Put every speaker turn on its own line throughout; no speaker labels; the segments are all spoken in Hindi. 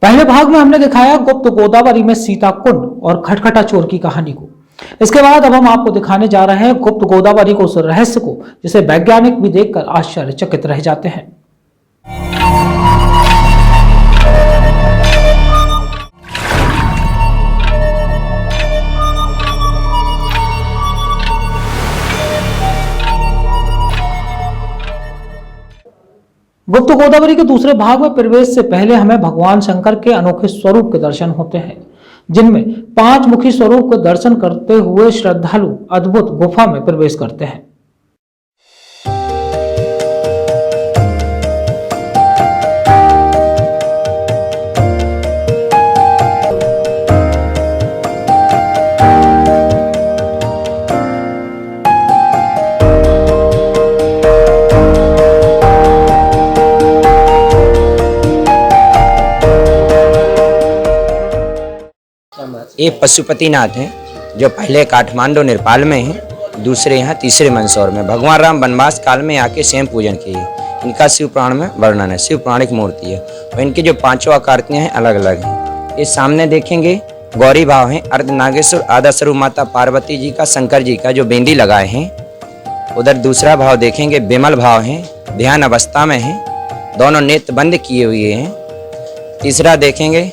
पहले भाग में हमने दिखाया गुप्त गोदावरी में सीता कुंड और खटखटा चोर की कहानी को। इसके बाद अब हम आपको दिखाने जा रहे हैं गुप्त गोदावरी को, उस रहस्य को जिसे वैज्ञानिक भी देखकर आश्चर्यचकित रह जाते हैं। गुप्त गोदावरी के दूसरे भाग में प्रवेश से पहले हमें भगवान शंकर के अनोखे स्वरूप के दर्शन होते हैं, जिनमें 5 मुखी स्वरूप के दर्शन करते हुए श्रद्धालु अद्भुत गुफा में प्रवेश करते हैं।
ये पशुपतिनाथ हैं जो पहले काठमांडू नेपाल में हैं, दूसरे यहाँ तीसरे मंदसौर में। भगवान राम वनवास काल में आके स्वयं पूजन किए। इनका शिव पुराण में वर्णन है, शिव पुराणिक मूर्ति है और इनकी जो 5 आकृतियाँ हैं अलग अलग हैं। ये सामने देखेंगे गौरी भाव हैं, अर्धनागेश्वर आधा स्वरूप माता पार्वती जी का, शंकर जी का जो बेंदी लगाए हैं। उधर दूसरा भाव देखेंगे विमल भाव हैं, ध्यान अवस्था में हैं, दोनों नेत्र बंद किए हुए हैं। तीसरा देखेंगे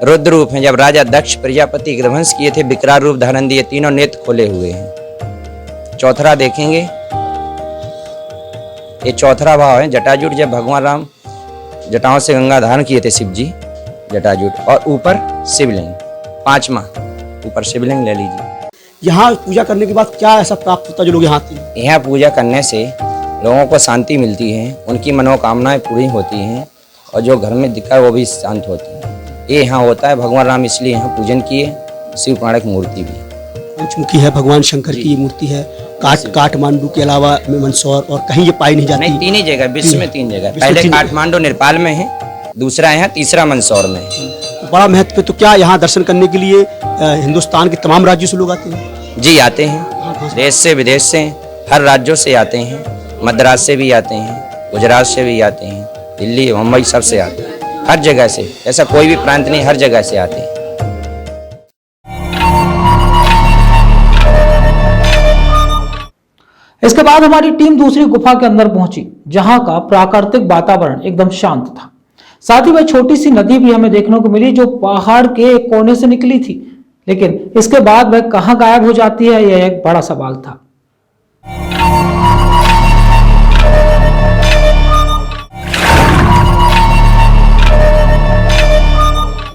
रुद्र रूप हैं, जब राजा दक्ष प्रजापति के ध्वंस किए थे विकराल रूप धारण दिए, तीनों नेत्र खोले हुए हैं। चौथा देखेंगे, ये चौथा भाव है जटाजूट, जब भगवान राम जटाओं से गंगा धारण किए थे शिव जी, जटाजूट। और ऊपर शिवलिंग, 5वां ऊपर शिवलिंग ले लीजिए।
यहाँ पूजा करने के बाद क्या ऐसा प्राप्त होता है जो लोग यहाँ आते हैं?
यहाँ पूजा करने से लोगों को शांति मिलती है, उनकी मनोकामनाएं पूरी होती हैं और जो घर में दिक्कत वो भी शांत होती है। ये यहाँ होता है। भगवान राम इसलिए यहाँ पूजन किए। शिव पुराणिक मूर्ति भी
पंचमुखी है, भगवान शंकर की मूर्ति है। काठमांडू के अलावा मंदसौर और कहीं ये पाई नहीं जाती?
नहीं, 3 ही जगह विश्व में, 3 जगह। पहले काठमांडू नेपाल में है, दूसरा यहाँ, तीसरा मंदसौर में है।
बड़ा महत्व है। तो क्या यहाँ दर्शन करने के लिए हिंदुस्तान के तमाम राज्यों से लोग आते हैं?
जी आते हैं, देश से विदेश से, हर राज्यों से आते हैं। मद्रास से भी आते हैं, गुजरात से भी आते हैं, दिल्ली मुंबई सबसे आते हैं, हर जगह से। ऐसा कोई भी प्रांत नहीं, हर जगह से आते हैं।
इसके बाद हमारी टीम दूसरी गुफा के अंदर पहुंची, जहां का प्राकृतिक वातावरण एकदम शांत था। साथ ही वह छोटी सी नदी भी हमें देखने को मिली जो पहाड़ के एक कोने से निकली थी, लेकिन इसके बाद वह कहां गायब हो जाती है, यह एक बड़ा सवाल था।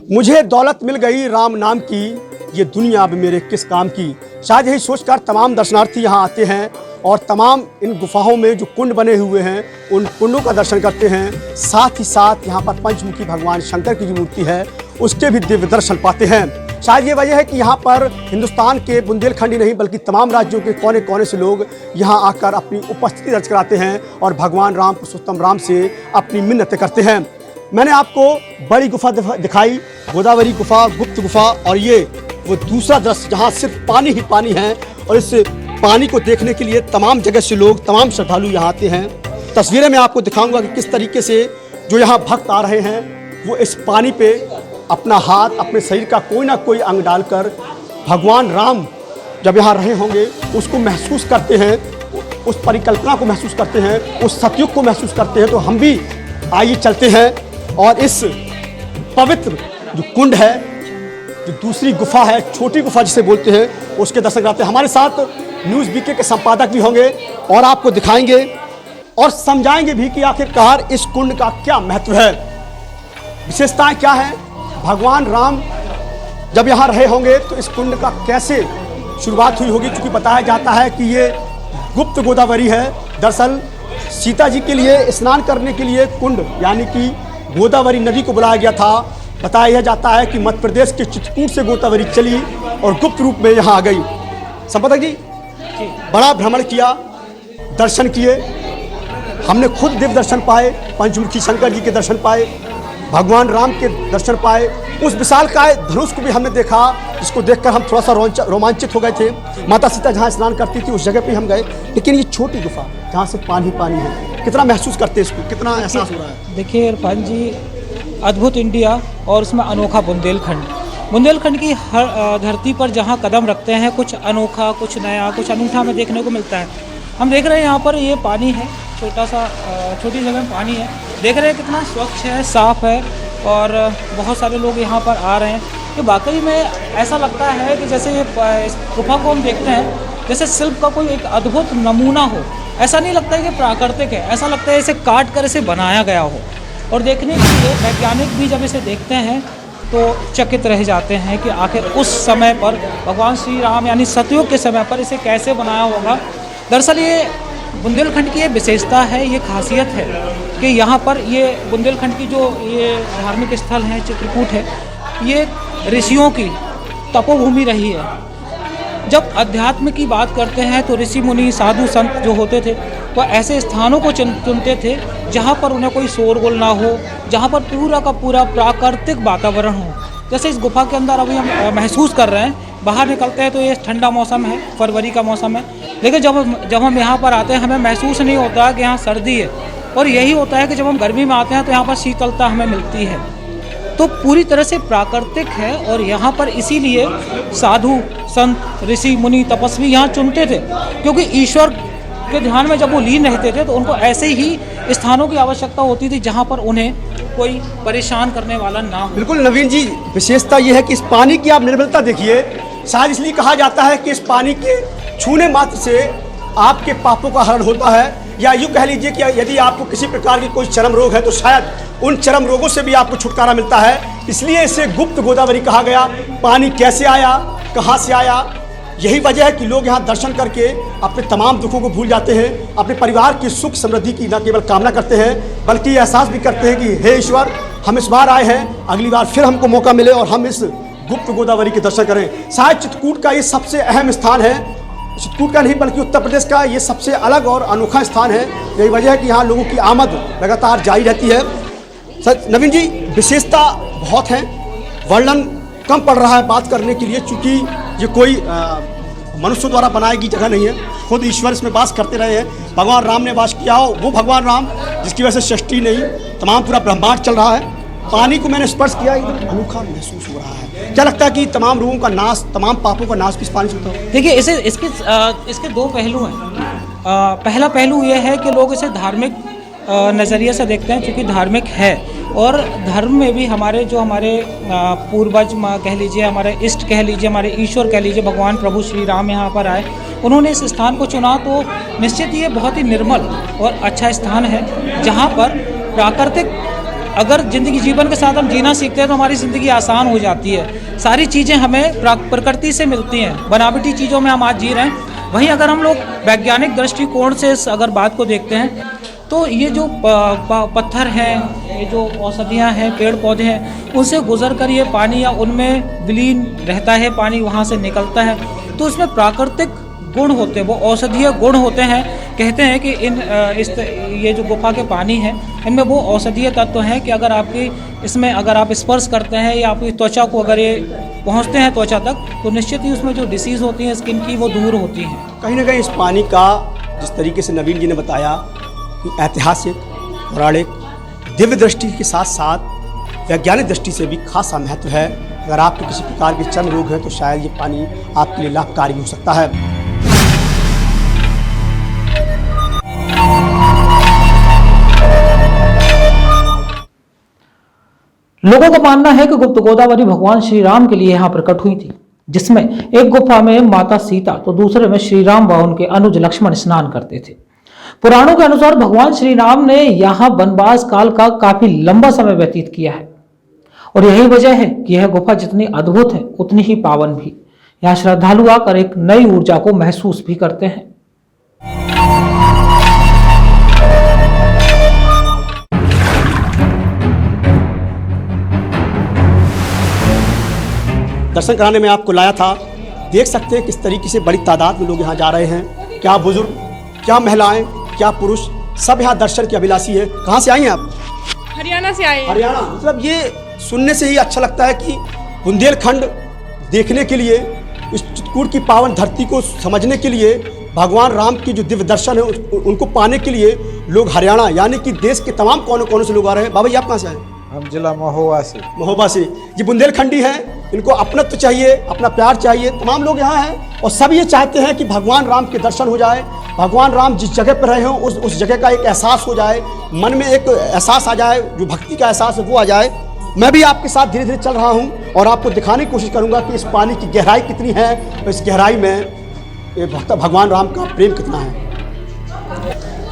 मुझे दौलत मिल गई राम नाम की, ये दुनिया अब मेरे किस काम की। शायद यही सोचकर तमाम दर्शनार्थी यहाँ आते हैं और तमाम इन गुफाओं में जो कुंड बने हुए हैं उन कुंडों का दर्शन करते हैं। साथ ही साथ यहाँ पर पंचमुखी भगवान शंकर की जो मूर्ति है उसके भी दिव्य दर्शन पाते हैं। शायद ये वजह है कि यहाँ पर हिंदुस्तान के बुंदेलखंड ही नहीं बल्कि तमाम राज्यों के कोने कोने से लोग यहाँ आकर अपनी उपस्थिति दर्ज कराते हैं और भगवान राम पुरुषोत्तम राम से अपनी मिन्नतें करते हैं। मैंने आपको बड़ी गुफा दिखाई, गोदावरी गुफा, गुप्त गुफा, और ये वो दूसरा दृश्य जहाँ सिर्फ पानी ही पानी है और इस पानी को देखने के लिए तमाम जगह से लोग, तमाम श्रद्धालु यहाँ आते हैं। तस्वीरें मैं आपको दिखाऊंगा कि किस तरीके से जो यहाँ भक्त आ रहे हैं वो इस पानी पे अपना हाथ, अपने शरीर का कोई ना कोई अंग डालकर भगवान राम जब यहाँ रहे होंगे उसको महसूस करते हैं, उस परिकल्पना को महसूस करते हैं, उस सतयुग को महसूस करते हैं। तो हम भी आइए चलते हैं और इस पवित्र जो कुंड है, जो दूसरी गुफा है, छोटी गुफा जिसे बोलते हैं, उसके दर्शन कराते हैं। हमारे साथ न्यूज़ बीके के संपादक भी होंगे और आपको दिखाएंगे और समझाएंगे भी कि आखिरकार इस कुंड का क्या महत्व है, विशेषताएं क्या है। भगवान राम जब यहाँ रहे होंगे तो इस कुंड का कैसे शुरुआत हुई होगी, क्योंकि बताया जाता है कि ये गुप्त गोदावरी है। दरअसल सीता जी के लिए स्नान करने के लिए कुंड यानी कि गोदावरी नदी को बुलाया गया था। बताया जाता है कि मध्य प्रदेश के चित्रकूट से गोदावरी चली और गुप्त रूप में यहाँ आ गई। संपादक जी, बड़ा भ्रमण किया, दर्शन किए, हमने खुद दिव्य दर्शन पाए, पंचमुखी शंकर जी के दर्शन पाए, भगवान राम के दर्शन पाए, उस विशालकाय धनुष को भी हमने देखा जिसको देखकर हम थोड़ा सा रोमांचित हो गए थे। माता सीता जहाँ स्नान करती थी उस जगह पे हम गए, लेकिन ये छोटी गुफा जहाँ से पानी पानी है, कितना महसूस करते हैं इसको, कितना एहसास हो रहा है?
देखिए इरफान जी,
अद्भुत इंडिया और उसमें अनोखा बुंदेलखंड। बुंदेलखंड की हर धरती पर जहाँ कदम रखते हैं कुछ अनोखा, कुछ नया, कुछ अनूठा हमें देखने को मिलता है। हम देख रहे हैं यहाँ पर ये पानी है, छोटी जगह में पानी है। देख रहे हैं कितना स्वच्छ है, साफ़ है और बहुत सारे लोग यहाँ पर आ रहे हैं। ये वाकई में ऐसा लगता है कि जैसे ये इस गुफा को हम देखते हैं जैसे शिल्प का कोई एक अद्भुत नमूना हो। ऐसा नहीं लगता है कि प्राकृतिक है, ऐसा लगता है इसे काट कर इसे बनाया गया हो। और देखने के लिए वैज्ञानिक भी जब इसे देखते हैं तो चकित रह जाते हैं कि आखिर उस समय पर भगवान श्री राम यानी सतयुग के समय पर इसे कैसे बनाया होगा। दरअसल ये बुंदेलखंड की ये विशेषता है, ये खासियत है कि यहाँ पर ये बुंदेलखंड की जो ये धार्मिक स्थल है, चित्रकूट है, ये ऋषियों की तपोभूमि रही है। जब अध्यात्म की बात करते हैं तो ऋषि मुनि, साधु संत जो होते थे वो ऐसे स्थानों को चुनते थे जहाँ पर उन्हें कोई शोरगुल ना हो, जहाँ पर पूरा का पूरा प्राकृतिक वातावरण हो। जैसे इस गुफा के अंदर अभी हम महसूस कर रहे हैं, बाहर निकलते हैं तो ये ठंडा मौसम है, फरवरी का मौसम है, लेकिन जब हम यहाँ पर आते हैं हमें महसूस नहीं होता कि यहाँ सर्दी है। और यही होता है कि जब हम गर्मी में आते हैं तो यहाँ पर शीतलता हमें मिलती है। तो पूरी तरह से प्राकृतिक है और यहाँ पर इसीलिए साधु संत, ऋषि मुनि, तपस्वी यहाँ चुनते थे, क्योंकि ईश्वर के ध्यान में जब वो लीन रहते थे तो उनको ऐसे ही स्थानों की आवश्यकता होती थी जहाँ पर उन्हें कोई परेशान करने वाला ना हो।
बिल्कुल नवीन जी, विशेषता ये है कि इस पानी की आप निर्मलता देखिए। शायद इसलिए कहा जाता है कि इस पानी के छूने मात्र से आपके पापों का हरण होता है, या यूँ कह लीजिए कि यदि आपको किसी प्रकार की कोई चरम रोग है तो शायद उन चरम रोगों से भी आपको छुटकारा मिलता है। इसलिए इसे गुप्त गोदावरी कहा गया। पानी कैसे आया, कहाँ से आया, यही वजह है कि लोग यहाँ दर्शन करके अपने तमाम दुखों को भूल जाते हैं, अपने परिवार की सुख समृद्धि की न केवल कामना करते हैं बल्कि एहसास भी करते हैं कि हे ईश्वर, हम इस बार आए हैं, अगली बार फिर हमको मौका मिले और हम इस गुप्त गोदावरी के दर्शन करें। शायद चित्रकूट का ये सबसे अहम स्थान है, चित्रकूट का नहीं बल्कि उत्तर प्रदेश का ये सबसे अलग और अनोखा स्थान है। यही वजह है कि यहाँ लोगों की आमद लगातार जारी रहती है। सर नवीन जी, विशेषता बहुत है, वर्णन कम पड़ रहा है बात करने के लिए, चूँकि ये कोई मनुष्य द्वारा बनाई गई जगह नहीं है, खुद ईश्वर इसमें वास करते रहे हैं। भगवान राम ने वास किया हो, वो भगवान राम जिसकी वजह से सृष्टि नहीं, तमाम पूरा ब्रह्मांड चल रहा है। पानी को मैंने स्पर्श किया, एकदम अनोखा महसूस हो रहा है। क्या लगता है कि तमाम रोगों का नाश, तमाम पापों का नाश किस पानी से होता है?
देखिए, इसके दो पहलू हैं। पहला पहलू ये है कि लोग इसे धार्मिक नज़रिए से देखते हैं, क्योंकि धार्मिक है और धर्म में भी हमारे पूर्वज कह लीजिए, हमारे इष्ट कह लीजिए, हमारे ईश्वर कह लीजिए, भगवान प्रभु श्री राम यहाँ पर आए, उन्होंने इस स्थान को चुना। तो निश्चित ये बहुत ही निर्मल और अच्छा स्थान है जहाँ पर प्राकृतिक, अगर ज़िंदगी जीवन के साथ हम जीना सीखते हैं तो हमारी ज़िंदगी आसान हो जाती है। सारी चीज़ें हमें प्रकृति से मिलती हैं, बनावटी चीज़ों में हम आज जी रहे हैं। वहीं अगर हम लोग वैज्ञानिक दृष्टिकोण से अगर बात को देखते हैं तो ये जो पत्थर हैं, ये जो औषधियाँ हैं, पेड़ पौधे हैं, उनसे गुजर कर ये पानी या उनमें विलीन रहता है, पानी वहाँ से निकलता है। तो उसमें प्राकृतिक गुण होते हैं, वो औषधीय गुण होते हैं। कहते हैं कि ये जो गुफा के पानी है, इनमें वो औषधीय तत्व हैं कि अगर आप स्पर्श करते हैं या आपकी त्वचा को अगर ये पहुँचते हैं त्वचा तक, तो निश्चित ही उसमें जो डिसीज़ होती हैं स्किन की, वो दूर होती हैं।
कहीं ना कहीं इस पानी का, जिस तरीके से नवीन जी ने बताया कि ऐतिहासिक, पौराणिक, दिव्य दृष्टि के साथ साथ वैज्ञानिक दृष्टि से भी खासा महत्व है। अगर आपको किसी प्रकार के चर्म रोग है तो शायद ये पानी आपके लिए लाभकारी हो सकता है।
लोगों का मानना है कि गुप्त गोदावरी भगवान श्री राम के लिए यहाँ प्रकट हुई थी, जिसमें एक गुफा में माता सीता तो दूसरे में श्री राम व उनके अनुज लक्ष्मण स्नान करते थे। पुराणों के अनुसार भगवान श्री राम ने यहाँ वनवास काल का काफी लंबा समय व्यतीत किया है और यही वजह है कि यह गुफा जितनी अद्भुत है उतनी ही पावन भी। यहाँ श्रद्धालु आकर एक नई ऊर्जा को महसूस भी करते हैं।
दर्शन कराने में आपको लाया था, देख सकते हैं किस तरीके से बड़ी तादाद में लोग यहाँ जा रहे हैं। क्या बुजुर्ग, क्या महिलाएं, क्या पुरुष, सब यहाँ दर्शन के अभिलाषी है। कहाँ से आई हैं आप?
हरियाणा से आए हैं।
हरियाणा, मतलब ये सुनने से ही अच्छा लगता है कि बुंदेलखंड देखने के लिए, इस चित्रकूट की पावन धरती को समझने के लिए, भगवान राम की जो दिव्य दर्शन है उनको पाने के लिए लोग हरियाणा यानी कि देश के तमाम कोने कोने से लोग आ रहे हैं। बाबा जी, आप कहाँ से आए?
हम जिला महोबा से।
महोबा से। ये बुंदेलखंडी हैं, इनको अपनत्व चाहिए, अपना प्यार चाहिए। तमाम लोग यहाँ हैं और सब ये चाहते हैं कि भगवान राम के दर्शन हो जाए, भगवान राम जिस जगह पर रहे हों उस जगह का एक एहसास हो जाए, मन में एक एहसास आ जाए, जो भक्ति का एहसास है वो आ जाए। मैं भी आपके साथ धीरे धीरे चल रहा हूँ और आपको दिखाने की कोशिश करूँगा कि इस पानी की गहराई कितनी है और इस गहराई में ये भगवान राम का प्रेम कितना है।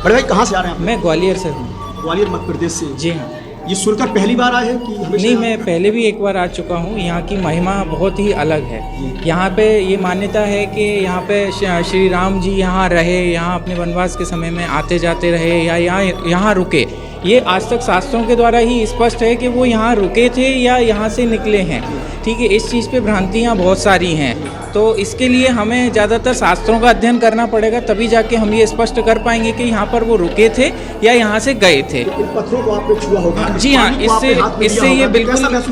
बड़े भाई कहाँ से आ रहे हैं आप?
मैं ग्वालियर से हूँ।
ग्वालियर मध्य प्रदेश से?
जी हाँ।
ये सुनकर पहली बार आए हैं कि हमेशा?
नहीं, मैं पहले भी एक बार आ चुका हूँ। यहाँ की महिमा बहुत ही अलग है। यहाँ पे ये मान्यता है कि यहाँ पे श्री राम जी यहाँ रहे, यहाँ अपने वनवास के समय में आते जाते रहे या यहाँ रुके। ये आज तक शास्त्रों के द्वारा ही स्पष्ट है कि वो यहाँ रुके थे या यहाँ से निकले हैं। ठीक है, इस चीज़ पे भ्रांतियाँ बहुत सारी हैं, तो इसके लिए हमें ज़्यादातर शास्त्रों का अध्ययन करना पड़ेगा, तभी जाके हम ये स्पष्ट कर पाएंगे कि यहाँ पर वो रुके थे या यहाँ से गए थे।
इन पत्थरों को आपने छुआ होगा?
जी हाँ,
इससे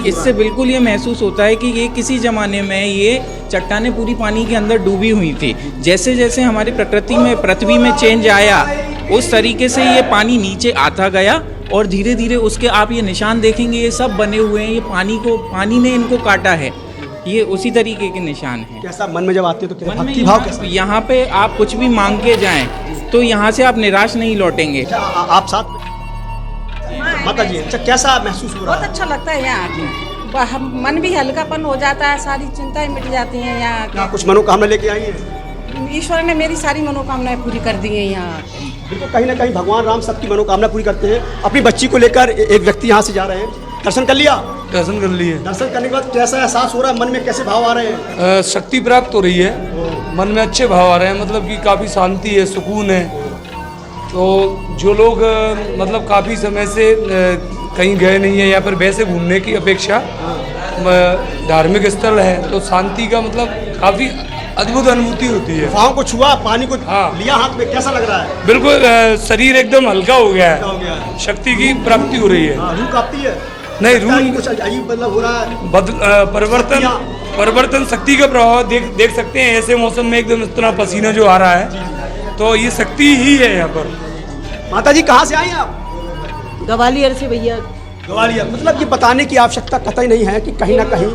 इससे बिल्कुल ये महसूस होता है कि ये किसी ज़माने में ये चट्टानें पूरी पानी के अंदर डूबी हुई थी। जैसे जैसे हमारी प्रकृति में पृथ्वी में चेंज आया, उस तरीके से ये पानी नीचे आता गया और धीरे धीरे उसके आप ये निशान देखेंगे, ये सब बने हुए हैं। ये पानी ने इनको काटा है, ये उसी तरीके के निशान हैं।
कैसा मन में जब आते हैं तो
मन में
भक्ति भाव कैसा?
यहाँ पे आप कुछ भी मांग के जाएं तो यहाँ से आप निराश नहीं लौटेंगे।
आप साथ माता जी, अच्छा कैसा महसूस हो रहा
बहुत
है?
अच्छा लगता है यहाँ आके, मन भी हल्कापन हो जाता है, सारी चिंताएं मिट जाती हैं यहाँ
क्या
आके।
कुछ मनोकामना लेके आई है?
ईश्वर ने मेरी सारी मनोकामनाएं पूरी कर दी हैं यहाँ आके।
बिल्कुल, कहीं ना कहीं भगवान राम सबकी मनोकामना पूरी करते हैं। अपनी बच्ची को लेकर एक व्यक्ति यहाँ से जा रहे हैं। दर्शन कर लिया?
दर्शन कर लिए।
दर्शन करने के बाद कैसा एहसास हो रहा है, मन में कैसे भाव आ रहे हैं?
शक्ति प्राप्त हो रही है, मन में अच्छे भाव आ रहे हैं, मतलब कि काफ़ी शांति है, सुकून है। तो जो लोग मतलब काफ़ी समय से कहीं गए नहीं है या फिर वैसे घूमने की अपेक्षा धार्मिक स्थल है तो शांति का मतलब काफ़ी अद्भुत अनुभूति होती है।
गुफाओं को छुआ, पानी को
हाँ।
लिया हाथ में, कैसा लग रहा है?
बिल्कुल शरीर एकदम हल्का हो गया
हो गया
है, शक्ति की प्राप्ति हो रही है।
हाँ, रूह कांपती है?
नहीं,
लगता है कि
रूह
कुछ अजीब मतलब हो रहा है।
परिवर्तन शक्ति का प्रभाव देख सकते हैं। ऐसे मौसम में एकदम इतना पसीना जो आ रहा है तो ये शक्ति ही है यहाँ पर।
माता जी कहाँ से आई हैं आप?
ग्वालियर से भैया।
ग्वालियर। मतलब ये बताने की आवश्यकता कतई नहीं है कि कहीं ना कहीं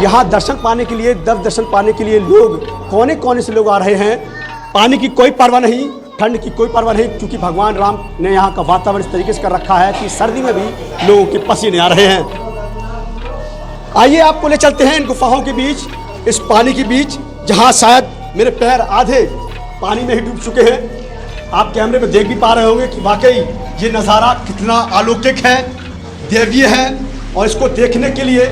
यहाँ दर्शन पाने के लिए, दर्शन पाने के लिए लोग कोने कोने से लोग आ रहे हैं। पानी की कोई परवाह नहीं, ठंड की कोई परवाह नहीं, क्योंकि भगवान राम ने यहाँ का वातावरण इस तरीके से कर रखा है कि सर्दी में भी लोगों के पसीने आ रहे हैं। आइए आपको ले चलते हैं इन गुफाओं के बीच, इस पानी के बीच, जहाँ शायद मेरे पैर आधे पानी में ही डूब चुके हैं। आप कैमरे में देख भी पा रहे होंगे कि वाकई ये नज़ारा कितना अलौकिक है, दैवीय है। और इसको देखने के लिए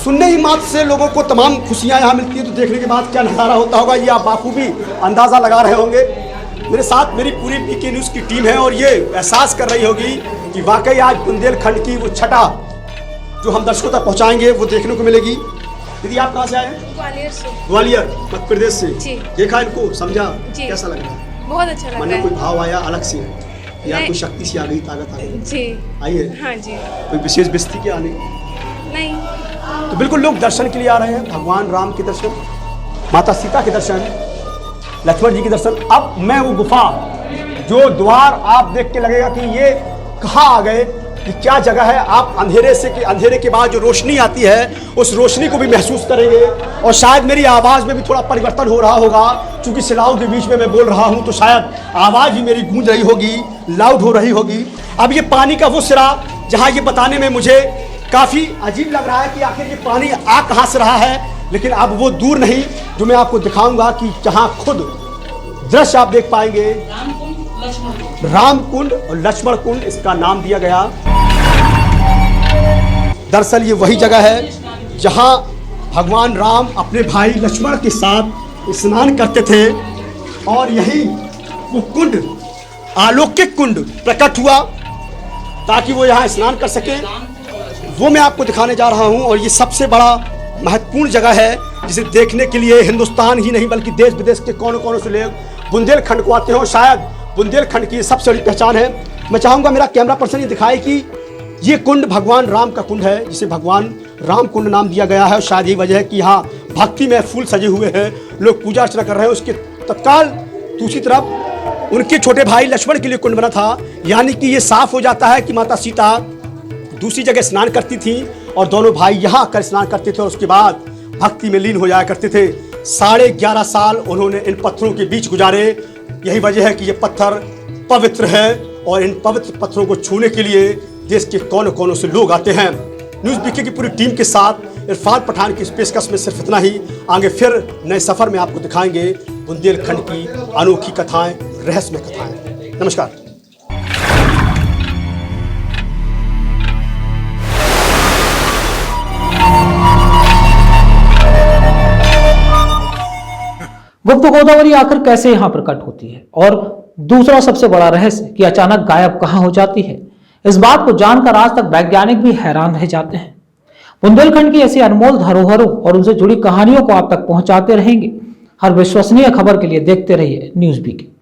सुनने ही मात्र से लोगों को तमाम खुशियाँ यहाँ मिलती हैं, तो देखने के बाद क्या नज़ारा होता होगा ये आप बाखूबी अंदाज़ा लगा रहे होंगे। मेरे साथ मेरी पूरी बीके न्यूज़ की टीम है और ये एहसास कर रही होगी कि वाकई आज बुंदेलखंड की वो छटा जो हम दर्शकों तक पहुँचाएंगे वो देखने को मिलेगी। दीदी आप कहाँ से आए हैं?
ग्वालियर से।
ग्वालियर मध्य प्रदेश से।
जी।
देखा इनको, समझा,
जी।
कैसा लग रहा है?
बहुत अच्छा लग
मन
रहा
में कोई
है।
भाव आया अलग से या
नहीं।
कोई शक्ति सी आ गई, ताकत आ गई?
जी।
आई है?
हाँ जी।
कोई विशेष बेइज्जती के आने?
नहीं।
तो बिल्कुल लोग दर्शन के लिए आ रहे हैं, भगवान राम के दर्शन, माता सीता के दर्शन, लक्ष्मण जी के दर्शन। अब मैं वो गुफा, जो द्वार आप देख के लगेगा कि ये कहाँ आ गए, कि क्या जगह है, आप अंधेरे के बाद जो रोशनी आती है उस रोशनी को भी महसूस करेंगे। और शायद मेरी आवाज़ में भी थोड़ा परिवर्तन हो रहा होगा, क्योंकि सिलाओं के बीच में मैं बोल रहा हूँ तो शायद आवाज़ भी मेरी गूंज रही होगी, लाउड हो रही होगी। अब ये पानी का वो सिरा जहाँ ये बताने में मुझे काफ़ी अजीब लग रहा है कि आखिर ये पानी आ कहाँ से रहा है, लेकिन अब वो दूर नहीं जो मैं आपको दिखाऊंगा कि जहाँ खुद दृश्य आप देख पाएंगे। राम कुंड और लक्ष्मण कुंड इसका नाम दिया गया। दरअसल ये वही जगह है जहाँ भगवान राम अपने भाई लक्ष्मण के साथ स्नान करते थे और यही वो कुंड, अलौकिक कुंड प्रकट हुआ ताकि वो यहाँ स्नान कर सके। वो मैं आपको दिखाने जा रहा हूँ और ये सबसे बड़ा महत्वपूर्ण जगह है जिसे देखने के लिए हिंदुस्तान ही नहीं बल्कि देश विदेश के कोनों कोनों से लोग बुंदेलखंड को आते हो। शायद बुंदेलखंड की सबसे बड़ी पहचान है। मैं चाहूँगा मेरा कैमरा पर्सन ये दिखाए कि ये कुंड भगवान राम का कुंड है, जिसे भगवान राम कुंड नाम दिया गया है। और शायद यही वजह है कि यहाँ भक्ति में फूल सजे हुए हैं, लोग पूजा अर्चना कर रहे हैं। उसके तत्काल दूसरी तरफ उनके छोटे भाई लक्ष्मण के लिए कुंड बना था, यानी कि ये साफ हो जाता है कि माता सीता दूसरी जगह स्नान करती थीं और दोनों भाई यहाँ आकर स्नान करते थे और उसके बाद भक्ति में लीन हो जाया करते थे। 11.5 साल उन्होंने इन पत्थरों के बीच गुजारे। यही वजह है कि ये पत्थर पवित्र है और इन पवित्र पत्थरों को छूने के लिए देश के कोनों कोनों से लोग आते हैं। न्यूज़ बीके की पूरी टीम के साथ इरफान पठान की इस पेशकश में सिर्फ इतना ही। आगे फिर नए सफर में आपको दिखाएंगे बुंदेलखंड की अनोखी कथाएं, रहस्यमय कथाएं। नमस्कार।
गुप्त गोदावरी आखिर कैसे यहां प्रकट होती है, और दूसरा सबसे बड़ा रहस्य कि अचानक गायब कहां हो जाती है, इस बात को जानकर आज तक वैज्ञानिक भी हैरान रह जाते हैं। बुंदेलखंड की ऐसी अनमोल धरोहरों और उनसे जुड़ी कहानियों को आप तक पहुंचाते रहेंगे। हर विश्वसनीय खबर के लिए देखते रहिए न्यूज़ बीके।